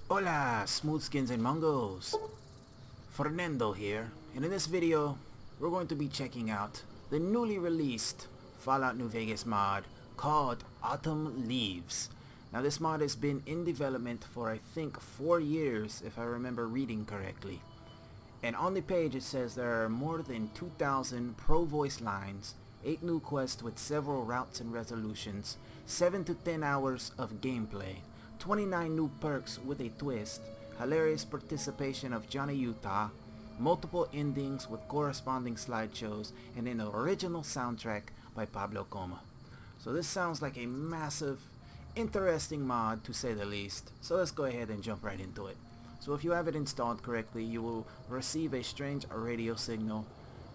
Hola, Smoothskins and Mongos! Fernando here, and in this video, we're going to be checking out the newly released Fallout New Vegas mod called Autumn Leaves. Now this mod has been in development for I think 4 years, if I remember reading correctly. And on the page it says there are more than 2,000 pro voice lines, 8 new quests with several routes and resolutions, 7 to 10 hours of gameplay, 29 new perks with a twist, hilarious participation of Johnny Utah, multiple endings with corresponding slideshows, and an original soundtrack by Pablo Coma. So this sounds like a massive, interesting mod to say the least. So let's go ahead and jump right into it. So if you have it installed correctly, you will receive a strange radio signal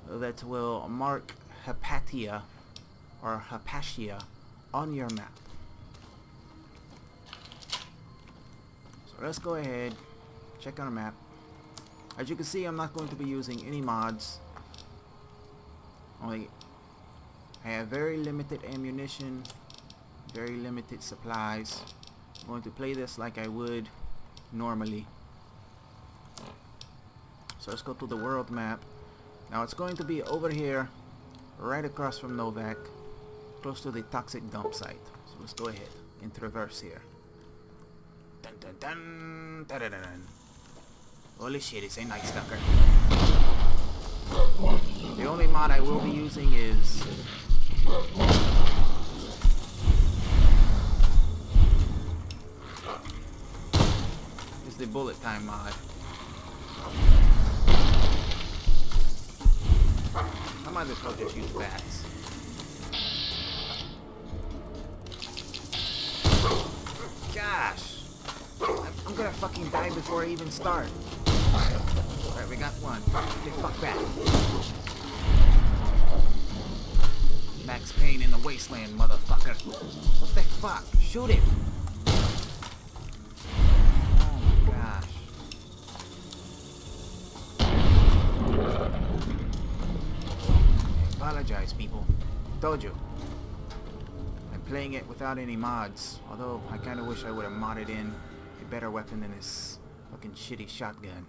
that will mark Hypatia or Hypatia on your map. So let's go ahead, check on the map. As you can see, I'm not going to be using any mods. I have very limited ammunition, very limited supplies. I'm going to play this like I would normally. So let's go to the world map. Now it's going to be over here, right across from Novac, close to the toxic dump site. So let's go ahead and traverse here. Dun dun dun, dun dun dun dun. Holy shit, it's a Night Stalker. The only mod I will be using is the bullet time mod. I might as well just use bats. Gosh! I'm gonna fucking die before I even start. Alright, we got one. Okay, fuck that. Max Payne in the wasteland, motherfucker. What the fuck? Shoot him! Oh my gosh. I apologize, people. Told you. I'm playing it without any mods, although I kinda wish I would have modded in a better weapon than this fucking shitty shotgun.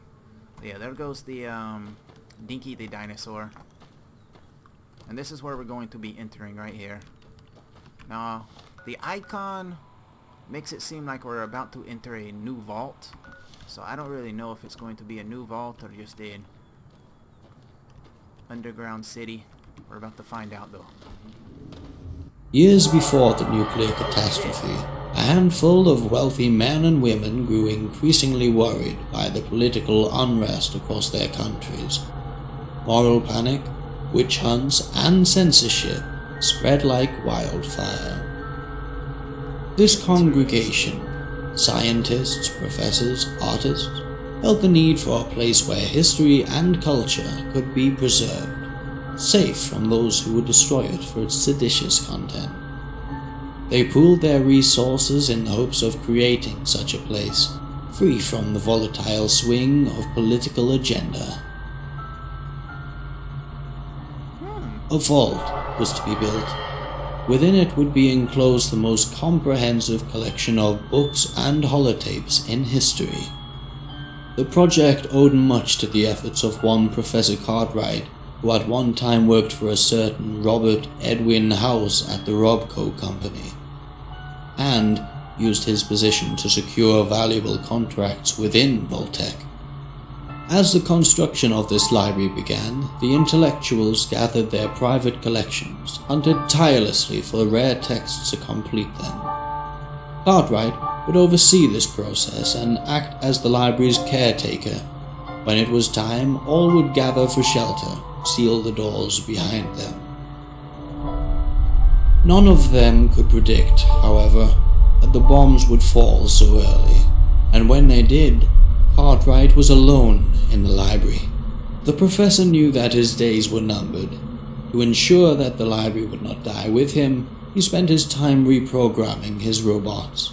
But yeah, there goes the Dinky the dinosaur. And this is where we're going to be entering right here. Now, the icon makes it seem like we're about to enter a new vault. So I don't really know if it's going to be a new vault or just an underground city. We're about to find out though. Years before the nuclear catastrophe, a handful of wealthy men and women grew increasingly worried by the political unrest across their countries. Moral panic, witch hunts, and censorship spread like wildfire. This congregation, scientists, professors, artists, felt the need for a place where history and culture could be preserved, safe from those who would destroy it for its seditious content. They pooled their resources in the hopes of creating such a place, free from the volatile swing of political agenda. A vault was to be built. Within it would be enclosed the most comprehensive collection of books and holotapes in history. The project owed much to the efforts of one Professor Cartwright, who at one time worked for a certain Robert Edwin House at the Robco Company, and used his position to secure valuable contracts within Vault-Tec. As the construction of this library began, the intellectuals gathered their private collections, hunted tirelessly for rare texts to complete them. Cartwright would oversee this process and act as the library's caretaker. When it was time, all would gather for shelter, seal the doors behind them. None of them could predict, however, that the bombs would fall so early, and when they did, Cartwright was alone in the library. The professor knew that his days were numbered. To ensure that the library would not die with him, he spent his time reprogramming his robots.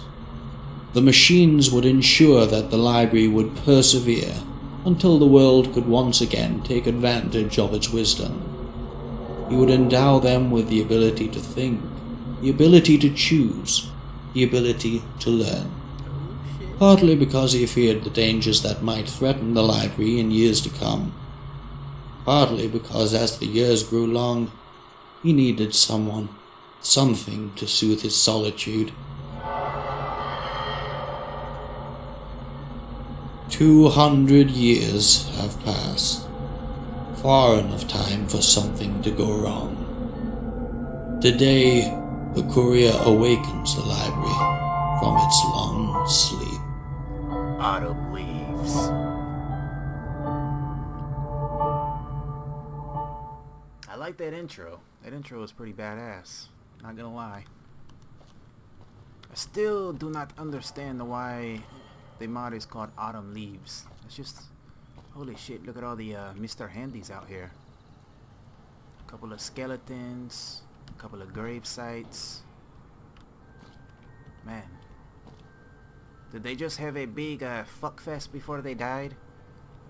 The machines would ensure that the library would persevere until the world could once again take advantage of its wisdom. He would endow them with the ability to think, the ability to choose, the ability to learn. partly because he feared the dangers that might threaten the library in years to come, partly because as the years grew long, he needed someone, something to soothe his solitude. 200 years have passed, far enough time for something to go wrong. Today, the courier awakens the library from its long sleep. Autumn leaves. I like that intro. That intro was pretty badass. Not gonna lie. I still do not understand why the mod is called Autumn Leaves. It's just... holy shit, look at all the Mr. Handys out here. A couple of skeletons. A couple of grave sites. Man. Did they just have a big fuck fest before they died?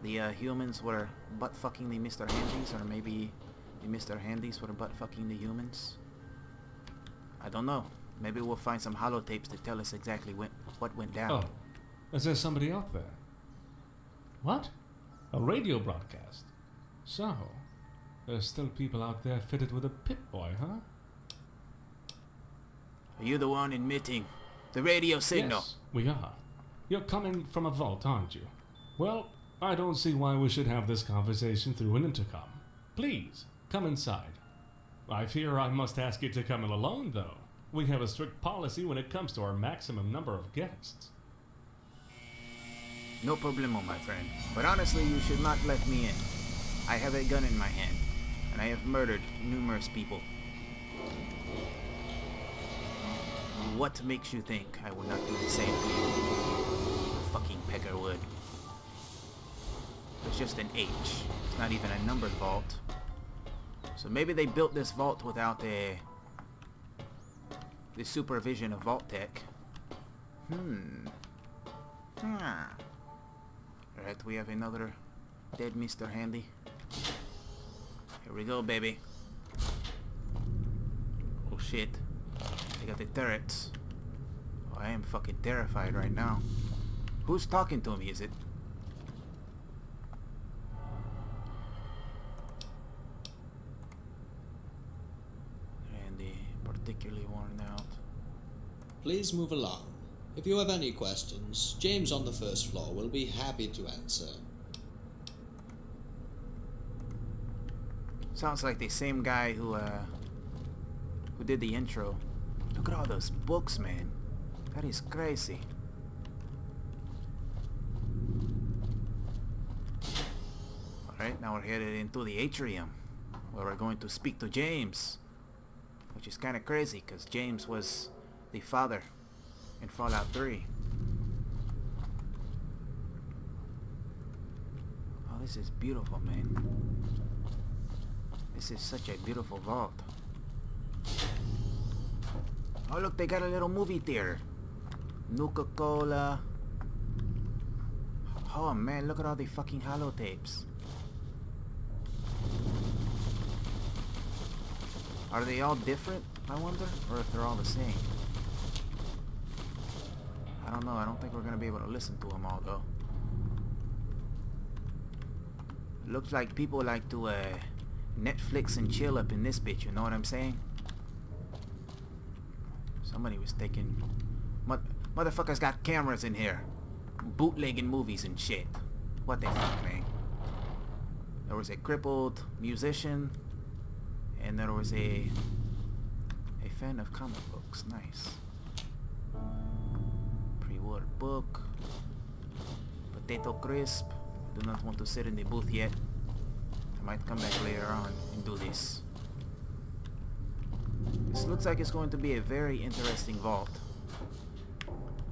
The humans were butt fucking the Mr. Handys, or maybe the Mr. Handys were butt fucking the humans? I don't know. Maybe we'll find some holotapes to tell us exactly what went down. Oh, is there somebody out there? What? A radio broadcast? So, there's still people out there fitted with a Pip-Boy, huh? Are you the one emitting the radio signal? Yes, we are. You're coming from a vault, aren't you? Well, I don't see why we should have this conversation through an intercom. Please, come inside. I fear I must ask you to come in alone, though. We have a strict policy when it comes to our maximum number of guests. No problemo, my friend. But honestly, you should not let me in. I have a gun in my hand, and I have murdered numerous people. What makes you think I would not do the same to you? Fucking pecker would. It's just an H. It's not even a numbered vault. So maybe they built this vault without the supervision of Vault Tech. Alright, we have another dead Mr. Handy. Here we go, baby. Oh shit. They got the turrets. Oh, I am fucking terrified right now. Who's talking to me, is it? Handy, particularly worn out. Please move along. If you have any questions, James on the first floor will be happy to answer. Sounds like the same guy who did the intro. Look at all those books, man. That is crazy. Alright, now we're headed into the atrium, where we're going to speak to James. Which is kind of crazy, because James was the father in Fallout 3. Oh, this is beautiful, man. This is such a beautiful vault. Oh look, they got a little movie theater. Nuka-Cola. Oh man, look at all the fucking holotapes. Are they all different, I wonder? Or if they're all the same? I don't know, I don't think we're gonna be able to listen to them all though. Looks like people like to Netflix and chill up in this bitch, you know what I'm saying? Somebody was taking... Motherfuckers got cameras in here. Bootlegging movies and shit. What the fuck, man? There was a crippled musician. And there was a fan of comic books. Nice. Pre-war book. Potato crisp. Do not want to sit in the booth yet. I might come back later on and do this. This looks like it's going to be a very interesting vault.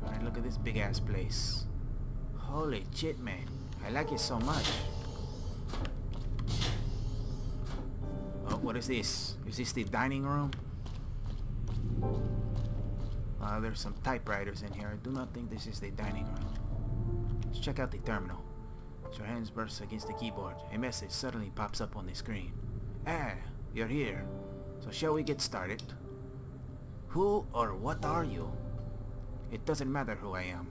Alright, look at this big ass place. Holy shit, man. I like it so much. Oh, what is this? Is this the dining room? There's some typewriters in here. I do not think this is the dining room. Let's check out the terminal. As your hands burst against the keyboard, a message suddenly pops up on the screen. Ah, you're here. So shall we get started? Who or what are you? It doesn't matter who I am.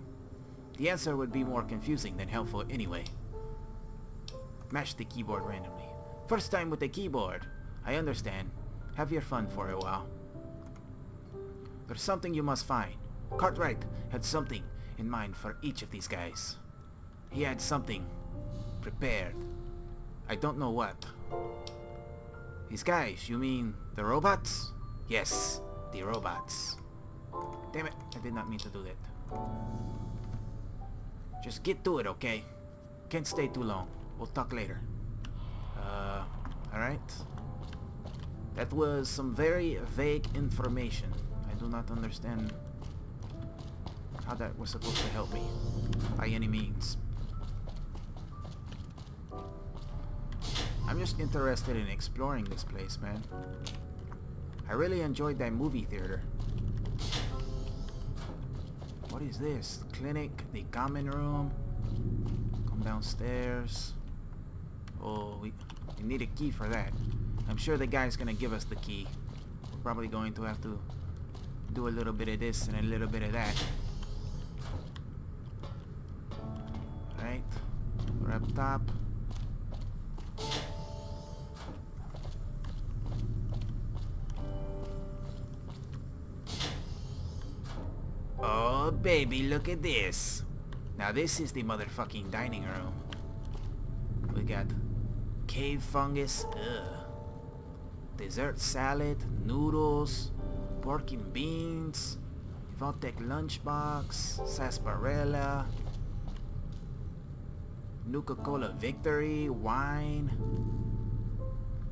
The answer would be more confusing than helpful anyway. Mash the keyboard randomly. First time with the keyboard. I understand. Have your fun for a while. There's something you must find. Cartwright had something in mind for each of these guys. He had something prepared. I don't know what. These guys, you mean the robots? Yes, the robots. Damn it, I did not mean to do that. Just get to it, okay? Can't stay too long. We'll talk later. Alright. That was some very vague information. I do not understand how that was supposed to help me by any means. I'm just interested in exploring this place, man. I really enjoyed that movie theater. What is this? Clinic, the common room. Come downstairs. Oh, we need a key for that. I'm sure the guy's gonna give us the key. We're probably going to have to do a little bit of this and a little bit of that. Right, we're up top. Oh baby, look at this. Now this is the motherfucking dining room. We got cave fungus, dessert salad, noodles, pork and beans, Vault-Tec lunchbox, sarsaparilla, Nuka-Cola Victory, wine,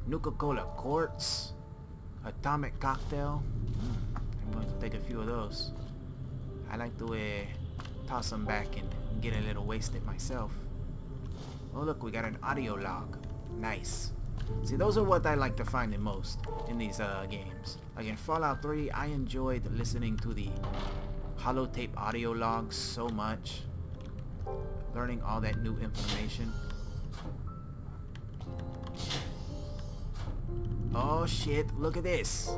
Nuka-Cola Quartz, atomic cocktail. I'm going to take a few of those. I like to toss them back and get a little wasted myself. Oh look, we got an audio log. Nice. See, those are what I like to find the most in these games. Like in Fallout 3, I enjoyed listening to the holotape audio logs so much. Learning all that new information. Oh shit, look at this.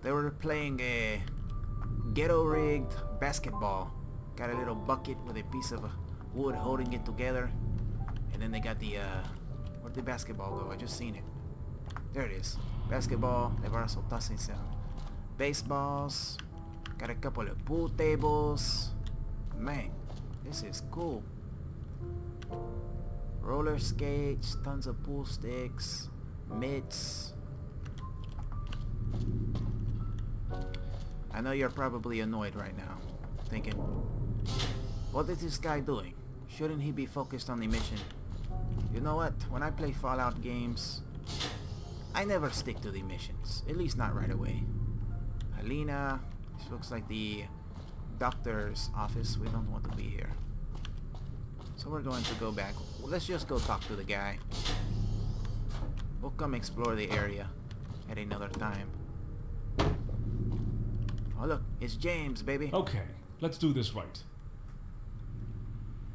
They were playing a ghetto-rigged basketball. Got a little bucket with a piece of wood holding it together. And then they got the, where'd the basketball go? I just seen it. There it is. Basketball. They were also tossing some baseballs. Got a couple of pool tables. Man, this is cool. Roller skates, tons of pool sticks, mitts. I know you're probably annoyed right now, thinking, what is this guy doing? Shouldn't he be focused on the mission? You know what? When I play Fallout games, I never stick to the missions. At least not right away. Helena, this looks like the doctor's office. We don't want to be here. So we're going to go back. Well, let's just go talk to the guy. We'll come explore the area at another time. Oh look, it's James, baby. Okay, let's do this right.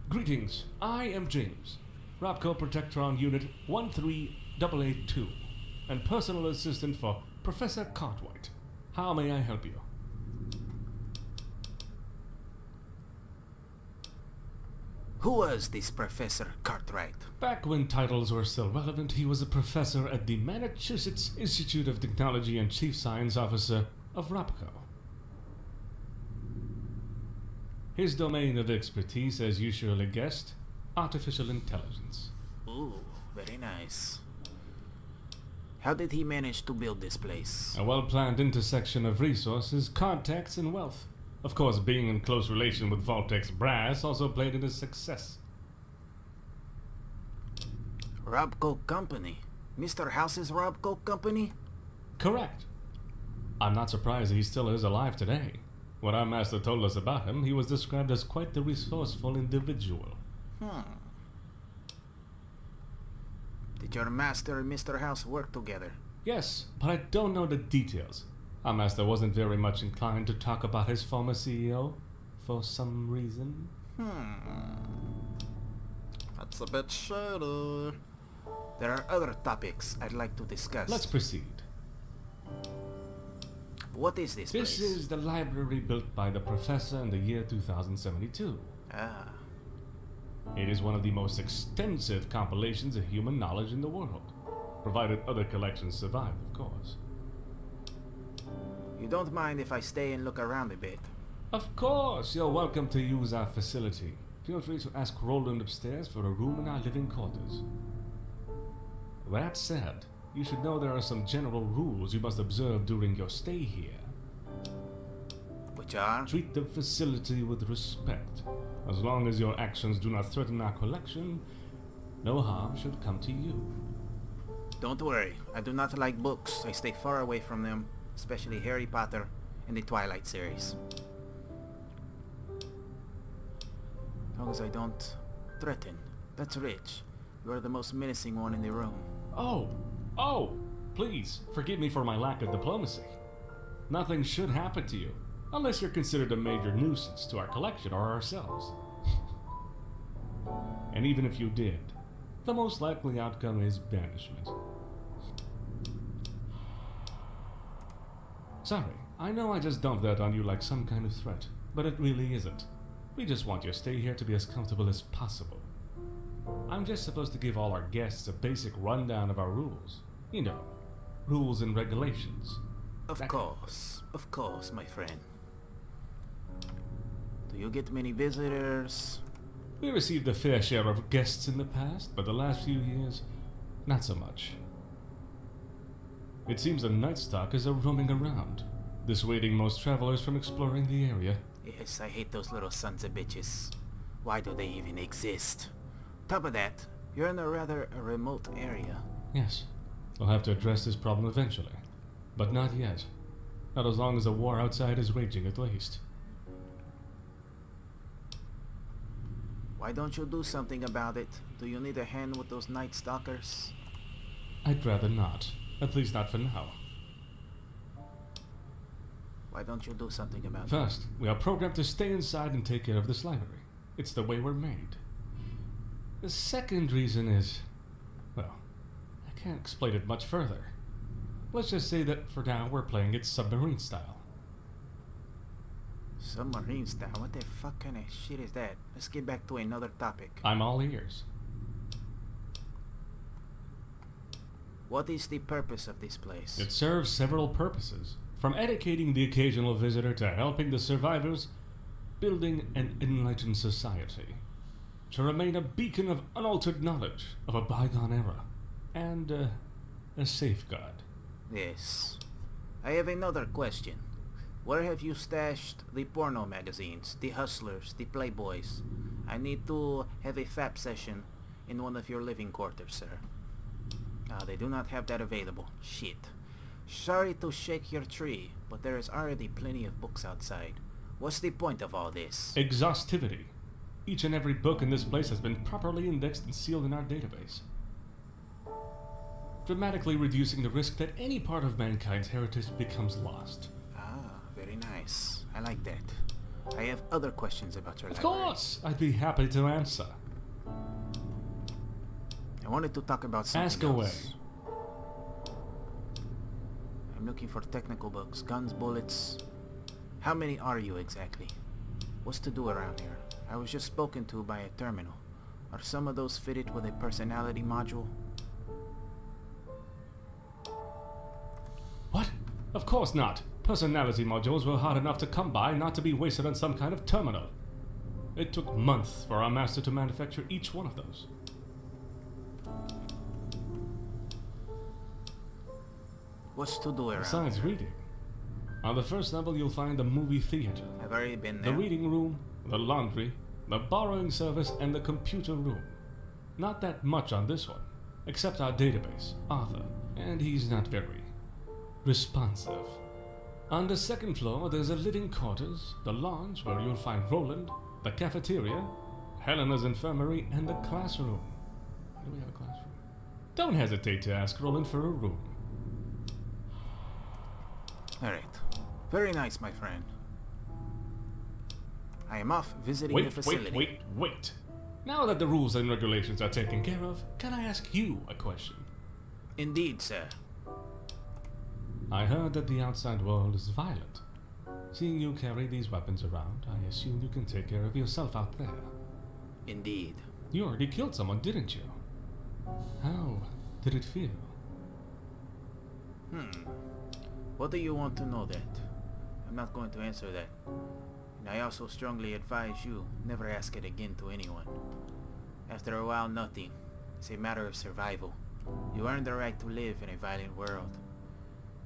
Greetings, I am James, Robco Protectron Unit 13882, and personal assistant for Professor Cartwright. How may I help you? Who was this Professor Cartwright? Back when titles were still relevant, he was a professor at the Massachusetts Institute of Technology and Chief Science Officer of Robco. His domain of expertise, as you surely guessed, artificial intelligence. Ooh, very nice. How did he manage to build this place? A well-planned intersection of resources, contacts, and wealth. Of course, being in close relation with Vault-Tec's brass also played in his success. Robco Company? Mr. House's Robco Company? Correct. I'm not surprised he still is alive today. When our master told us about him, he was described as quite the resourceful individual. Did your master and Mr. House work together? Yes, but I don't know the details. Our master wasn't very much inclined to talk about his former CEO, for some reason. That's a bit shady. There are other topics I'd like to discuss. Let's proceed. What is this This place? is the library built by the professor in the year 2072. Ah, It is one of the most extensive compilations of human knowledge in the world, provided other collections survive, of course. you don't mind if I stay and look around a bit? Of course, you're welcome to use our facility. Feel free to ask Roland upstairs for a room in our living quarters. That said, you should know there are some general rules you must observe during your stay here. Which are? Treat the facility with respect. As long as your actions do not threaten our collection, no harm should come to you. Don't worry, I do not like books. I stay far away from them, especially Harry Potter and the Twilight series. As long as I don't threaten. That's Rich. You are the most menacing one in the room. Oh, please, forgive me for my lack of diplomacy. Nothing should happen to you, unless you're considered a major nuisance to our collection or ourselves. And even if you did, the most likely outcome is banishment. Sorry, I know I just dumped that on you like some kind of threat, but it really isn't. We just want your stay here to be as comfortable as possible. I'm just supposed to give all our guests a basic rundown of our rules. You know, rules and regulations. Of course, my friend. Do you get many visitors? We received a fair share of guests in the past, but the last few years, not so much. It seems the Night Stalkers are roaming around, dissuading most travelers from exploring the area. Yes, I hate those little sons of bitches. Why do they even exist? Top of that, you're in a rather remote area. Yes, we'll have to address this problem eventually. But not yet. Not as long as the war outside is raging, at least. Why don't you do something about it? Do you need a hand with those Night Stalkers? I'd rather not. At least not for now. Why don't you do something about it? First, we are programmed to stay inside and take care of this library. It's the way we're made. The second reason is, well, I can't explain it much further. Let's just say that for now we're playing it submarine style. Submarine style? What the fuck kind of shit is that? Let's get back to another topic. I'm all ears. What is the purpose of this place? It serves several purposes, from educating the occasional visitor to helping the survivors, building an enlightened society, to remain a beacon of unaltered knowledge of a bygone era, and a safeguard. Yes. I have another question. Where have you stashed the porno magazines, the hustlers, the playboys? I need to have a FAP session in one of your living quarters, sir. They do not have that available. Shit. Sorry to shake your tree, but there is already plenty of books outside. What's the point of all this? Exhaustivity. Each and every book in this place has been properly indexed and sealed in our database, dramatically reducing the risk that any part of mankind's heritage becomes lost. Very nice. I like that. I have other questions about your Of library. course, I'd be happy to answer. I wanted to talk about something Ask away. else. I'm looking for technical books, guns, bullets. How many are you exactly? What's to do around here? I was just spoken to by a terminal. Are some of those fitted with a personality module? What? Of course not. Personality modules were hard enough to come by, not to be wasted on some kind of terminal. It took months for our master to manufacture each one of those. What's to do around Besides here? reading, on the first level you'll find the movie theater, I've already been the there. reading room, the laundry, the borrowing service, and the computer room. Not that much on this one, except our database, Arthur, and he's not very responsive. On the second floor, there's a living quarters, the lounge where you'll find Roland, the cafeteria, Helena's infirmary, and the classroom. Why do we have a classroom? Don't hesitate to ask Roland for a room. Alright. Very nice, my friend. I am off visiting the facility. Wait. Now that the rules and regulations are taken care of, can I ask you a question? Indeed, sir. I heard that the outside world is violent. Seeing you carry these weapons around, I assume you can take care of yourself out there. Indeed. You already killed someone, didn't you? How did it feel? What do you want to know that? I'm not going to answer that. And I also strongly advise you never ask it again to anyone. After a while, nothing. It's a matter of survival. You earn the right to live in a violent world.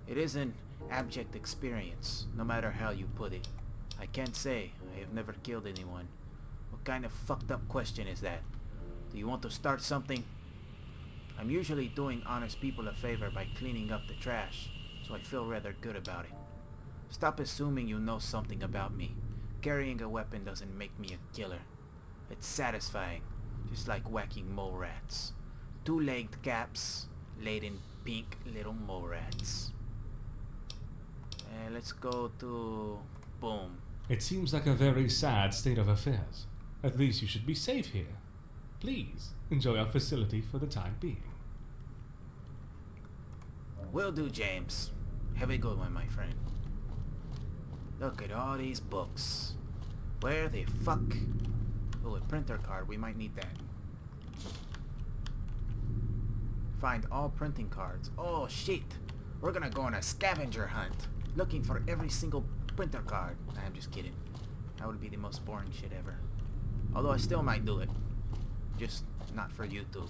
It is an abject experience, no matter how you put it. I can't say. I have never killed anyone. What kind of fucked up question is that? Do you want to start something? I'm usually doing honest people a favor by cleaning up the trash, so I feel rather good about it. Stop assuming you know something about me. Carrying a weapon doesn't make me a killer. It's satisfying, just like whacking mole rats. Two-legged caps, laid in pink little mole rats. Let's go to... boom. It seems like a very sad state of affairs. At least you should be safe here. Please, enjoy our facility for the time being. Will do, James. Have a good one, my friend. Look at all these books. Where the fuck? Oh, a printer card. We might need that. Find all printing cards. Oh, shit. We're gonna go on a scavenger hunt, looking for every single printer card. I'm just kidding. That would be the most boring shit ever. Although I still might do it. Just not for YouTube.